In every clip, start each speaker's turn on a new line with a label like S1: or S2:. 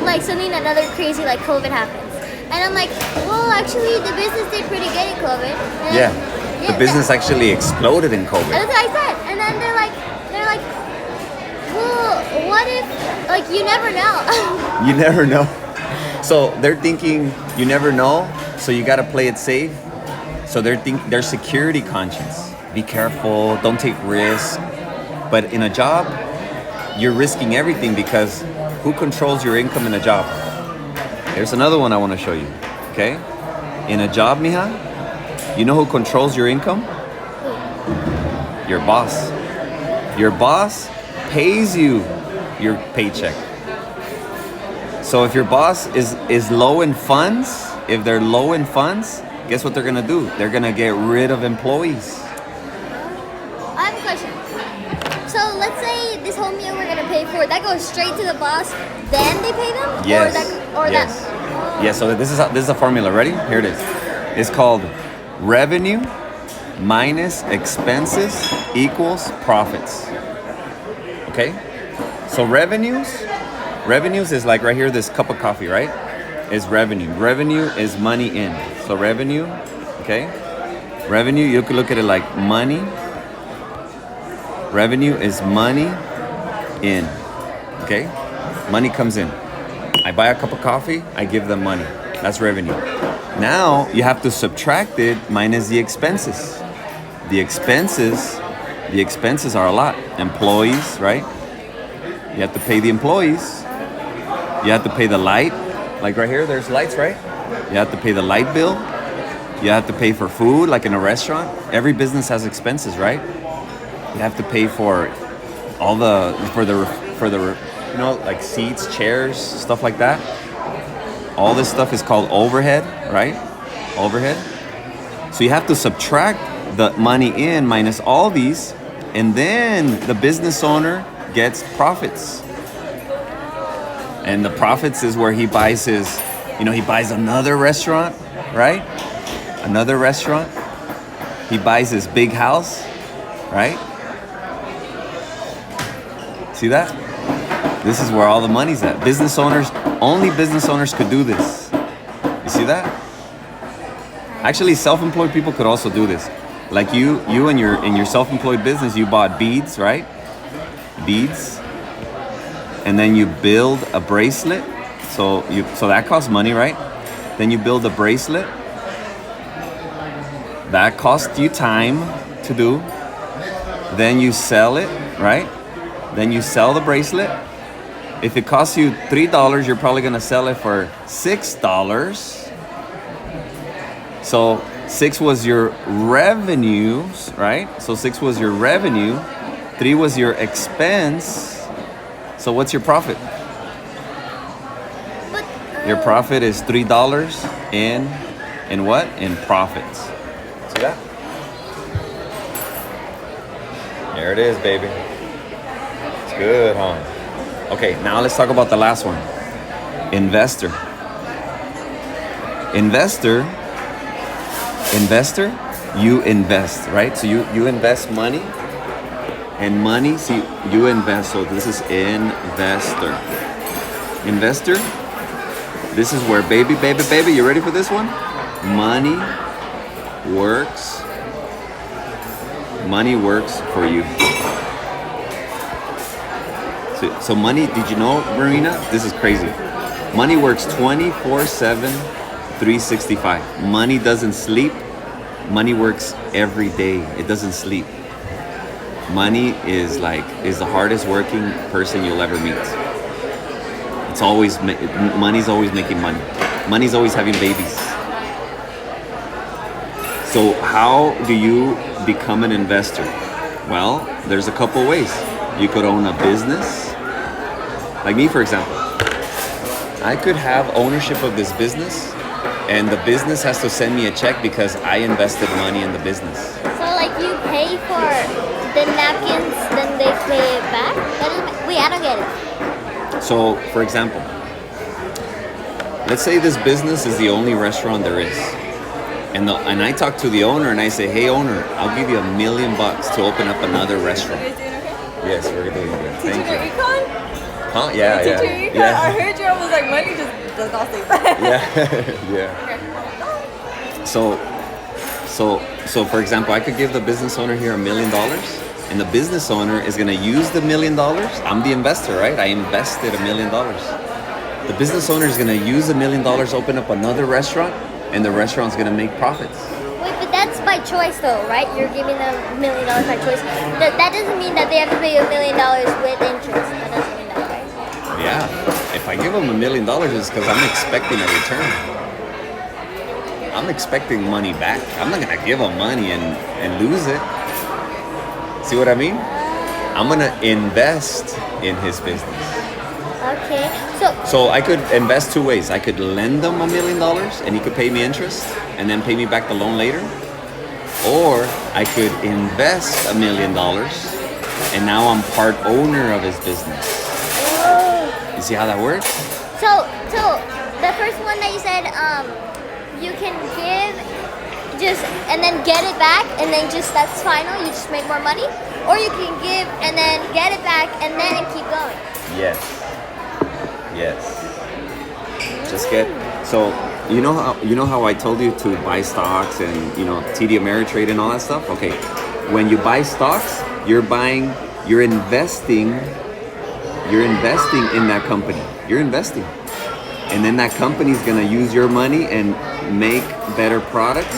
S1: like something another crazy like COVID happens, and I'm like, well, actually, the business did pretty good in COVID. And
S2: Yeah. The business actually exploded in
S1: And
S2: COVID.
S1: that's what I said. And then they're like, well, what if, like, you never know.
S2: You never know. So they're thinking you never know, so you got to play it safe. So they're security conscious. Be careful, don't take risks. But in a job, you're risking everything because who controls your income in a job? Here's another one I want to show you. Okay? In a job, mija, you know who controls your income? Your boss. Your boss pays you your paycheck. So if your boss is low in funds, if they're low in funds, guess what they're gonna do? They're gonna get rid of employees.
S1: I have a question. So let's say this whole meal we're gonna pay for, that goes straight to the boss, then they pay them?
S2: Yes.
S1: Or
S2: yes.
S1: that?
S2: Yeah, so this is a formula. Ready? Here it is. It's called revenue minus expenses equals profits. Okay? So revenues is like right here, this cup of coffee, right? Is revenue. Revenue is money in. So revenue, okay? Revenue, you could look at it like money. Revenue is money in. Okay? Money comes in. I buy a cup of coffee, I give them money. That's revenue. Now you have to subtract it minus the expenses. The expenses are a lot. Employees, right? You have to pay the employees. You have to pay the light. Like right here, there's lights, right? You have to pay the light bill. You have to pay for food, like in a restaurant. Every business has expenses, right? You have to pay for all for the you know, like seats, chairs, stuff like that. All this stuff is called overhead, right? Overhead. So you have to subtract the money in minus all these, and then the business owner gets profits. And the profits is where he buys his, he buys another restaurant, right? Another restaurant. He buys his big house, right? See that? This is where all the money's at. Only business owners could do this. You see that? Actually, self-employed people could also do this. Like you in your self-employed business, you bought beads, right? Beads. And then you build a bracelet. So that costs money, right? Then you build a bracelet. That costs you time to do. Then you sell it, right? Then you sell the bracelet. If it costs you $3, you're probably gonna sell it for $6. So 6 was your revenues, right? So 6 was your revenue. 3 was your expense. So what's your profit? Your profit is $3 in what? In profits. See that? There it is, baby. It's good, huh? Okay, now let's talk about the last one. Investor, you invest, right? So you invest money, and money, see, you invest. So this is investor. Investor, this is where, baby, you ready for this one? Money works for you. So money, did you know, Marina? This is crazy. Money works 24/7, 365. Money doesn't sleep. Money works every day. It doesn't sleep. Money is the hardest working person you'll ever meet. Money's always making money. Money's always having babies. So how do you become an investor? Well, there's a couple ways. You could own a business. Like me, for example. I could have ownership of this business, and the business has to send me a check because I invested money in the business.
S1: So like you pay for the napkins, then they pay it back? Wait, I don't get it.
S2: So, for example, let's say this business is the only restaurant there is. And I talk to the owner and I say, hey owner, I'll give you $1 million to open up another restaurant.
S3: You guys doing okay?
S2: Yes, we're doing good. Thank you.
S3: Econ?
S2: Huh? Yeah,
S3: Teacher,
S2: yeah.
S3: you got, I
S2: Yeah.
S3: heard you. I was like, money just does not stay back.
S2: Yeah. Yeah. So for example, I could give the business owner here $1 million, and the business owner is gonna use the $1 million. I'm the investor, right? I invested $1 million. The business owner is gonna use the $1 million, open up another restaurant, and the restaurant's gonna make profits.
S1: Wait, but that's by choice though, right? You're giving them $1 million by choice. That doesn't mean that they have to pay $1 million with interest. That doesn't mean that, right?
S2: Yeah. If I give them $1 million, it's because I'm expecting a return. I'm expecting money back. I'm not gonna give them money and lose it. See what I mean? I'm gonna invest in his business.
S1: Okay.
S2: So I could invest two ways. I could lend him $1 million and he could pay me interest and then pay me back the loan later. Or I could invest $1 million and now I'm part owner of his business. You see how that works?
S1: So the first one that you said, you can give just and then get it back and then just that's final. You just make more money, or you can give and then get it back and then keep going.
S2: Yes. Just get so you know how I told you to buy stocks and TD Ameritrade and all that stuff. Okay, when you buy stocks, you're investing in that company. You're investing. And then that company's gonna use your money and make better products,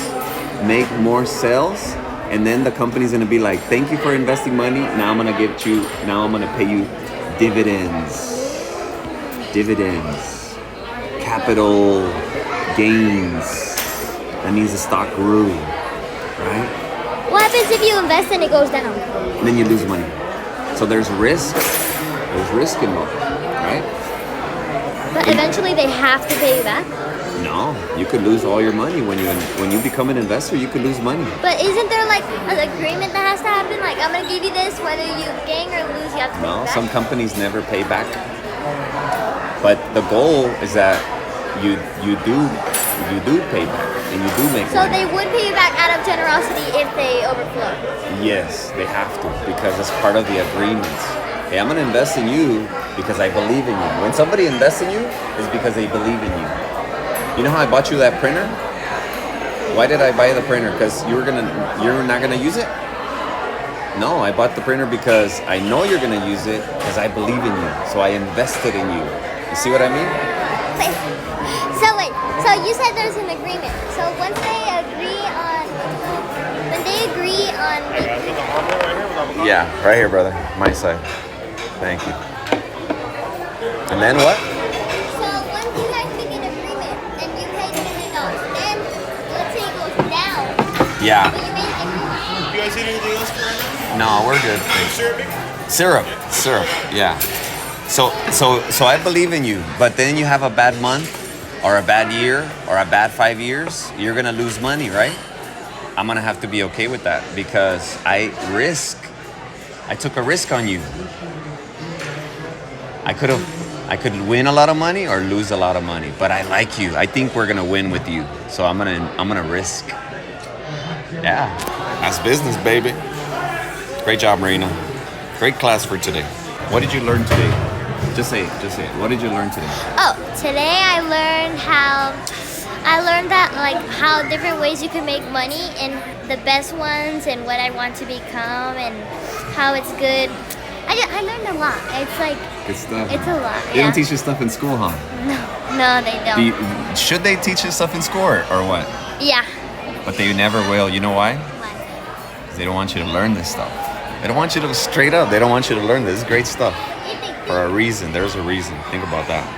S2: make more sales, and then the company's gonna be like, thank you for investing money. Now I'm gonna pay you dividends, capital gains. That means the stock grew, right?
S1: What happens if you invest and it goes down?
S2: And then you lose money. So there's risk. There's risk involved, right?
S1: But eventually they have to pay you back.
S2: No, you could lose all your money when you become an investor. You could lose money.
S1: But isn't there like an agreement that has to happen? Like I'm gonna give you this, whether you gain or lose, you have to pay
S2: No,
S1: it back.
S2: some companies never pay back. But the goal is that you do pay back and you do make
S1: So
S2: money.
S1: they would pay you back out of generosity if they overflow.
S2: Yes, they have to because it's part of the agreements. Hey, I'm gonna invest in you because I believe in you. When somebody invests in you, it's because they believe in you. You know how I bought you that printer? Why did I buy the printer? Because you're not gonna use it? No, I bought the printer because I know you're gonna use it because I believe in you. So I invested in you. You see what I mean?
S1: Wait, so you said there's an agreement. So once they agree on
S2: Yeah, right here, brother. My side. Thank you. And then what?
S1: So once you guys make an agreement and you pay $1 million, then let's say it goes down.
S2: Yeah.
S1: But you made an agreement.
S4: You guys need anything else for right now?
S2: No, we're good.
S4: Syrup?
S2: Syrup. Yeah. So I believe in you, but then you have a bad month, or a bad year, or a bad 5 years. You're gonna lose money, right? I'm gonna have to be okay with that because I took a risk on you. I could win a lot of money or lose a lot of money, but I like you. I think we're gonna win with you, so I'm gonna risk. Yeah, that's business, baby. Great job, Marina. Great class for today. What did you learn today? Just say it. What did you learn today?
S1: Oh, today I learned that like how different ways you can make money and the best ones and what I want to become and how it's good. I learned a lot. It's like
S2: Good stuff.
S1: it's a lot.
S2: They
S1: Yeah.
S2: don't teach you stuff in school, huh?
S1: No, they don't.
S2: Should they teach you stuff in school or what?
S1: Yeah.
S2: But they never will. You know why?
S1: What?
S2: 'Cause they don't want you to learn this stuff. They don't want you to straight up. They don't want you to learn this. This is great stuff.
S1: What do you think?
S2: For a reason. There's a reason. Think about that.